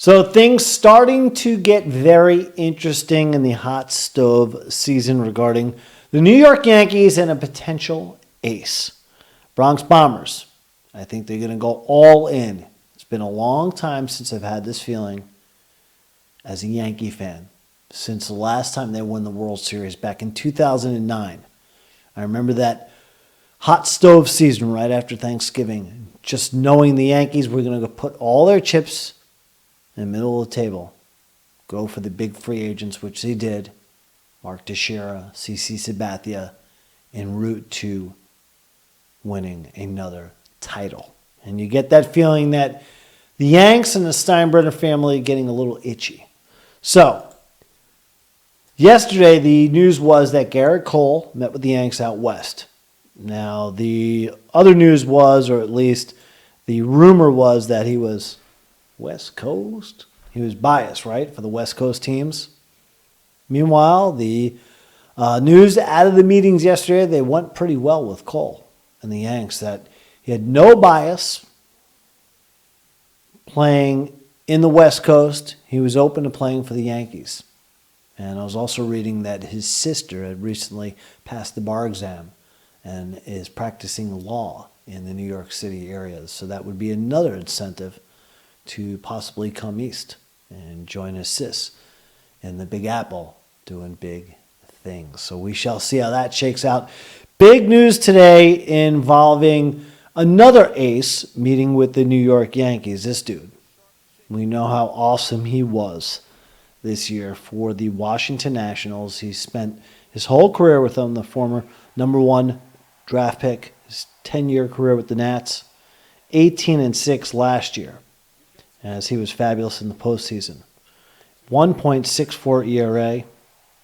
So things starting to get very interesting in the hot stove season regarding the New York Yankees and a potential ace. Bronx Bombers. I think they're going to go all in. It's been a long time since I've had this feeling as a Yankee fan. Since the last time they won the World Series back in 2009. I remember that hot stove season right after Thanksgiving. Just knowing the Yankees were going to put all their chips in the middle of the table. Go for the big free agents, which they did. Mark Teixeira, CC Sabathia, en route to winning another title. And you get that feeling that the Yanks and the Steinbrenner family are getting a little itchy. So, yesterday the news was that Garrett Cole met with the Yanks out west. Now, the other news was, or at least the rumor was, that he was West Coast. He was biased, right, for the West Coast teams. Meanwhile, the news out of the meetings yesterday, they went pretty well with Cole and the Yanks, that he had no bias playing in the West Coast. He was open to playing for the Yankees. And I was also reading that his sister had recently passed the bar exam and is practicing law in the New York City area. So that would be another incentive to possibly come east and join his sis in the Big Apple doing big things. So we shall see how that shakes out. Big news today involving another ace meeting with the New York Yankees. This dude, we know how awesome he was this year for the Washington Nationals. He spent his whole career with them, the former #1 draft pick, his 10-year career with the Nats, 18-6 last year, as he was fabulous in the postseason. 1.64 ERA,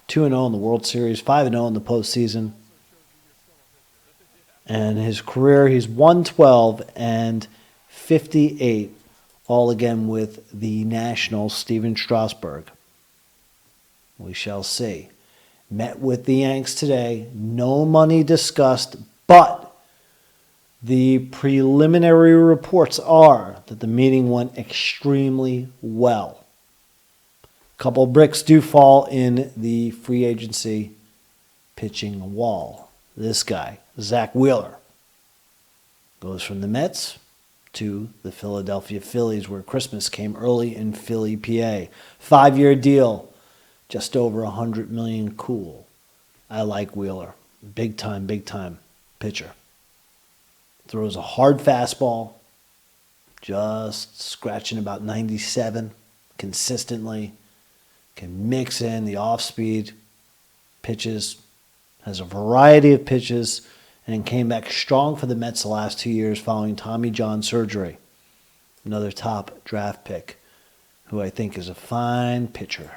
2-0 in the World Series, 5-0 in the postseason. And his career, he's 112 and 58, all again with the Nationals, Steven Strasburg. We shall see. Met with the Yanks today. No money discussed, but the preliminary reports are that the meeting went extremely well. A couple of bricks do fall in the free agency pitching wall. This guy, Zach Wheeler, goes from the Mets to the Philadelphia Phillies, where Christmas came early in Philly, PA. 5-year deal, just over $100 million. Cool. I like Wheeler. Big time pitcher. Throws a hard fastball, just scratching about 97 consistently. Can mix in the off-speed pitches, has a variety of pitches, and came back strong for the Mets the last 2 years following Tommy John surgery. Another top draft pick, who I think is a fine pitcher.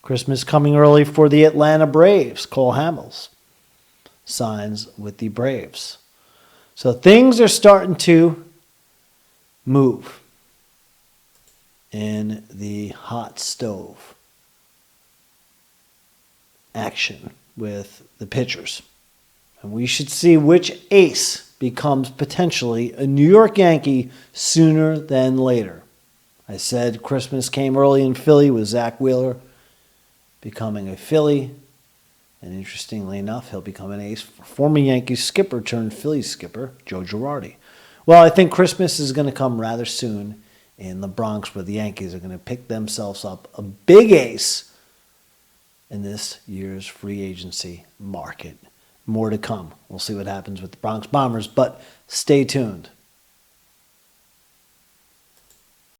Christmas coming early for the Atlanta Braves. Cole Hamels signs with the Braves. So things are starting to move in the hot stove action with the pitchers. And we should see which ace becomes potentially a New York Yankee sooner than later. I said Christmas came early in Philly with Zach Wheeler becoming a Philly. And interestingly enough, he'll become an ace for former Yankees skipper turned Phillies skipper, Joe Girardi. Well, I think Christmas is going to come rather soon in the Bronx, where the Yankees are going to pick themselves up a big ace in this year's free agency market. More to come. We'll see what happens with the Bronx Bombers, but stay tuned.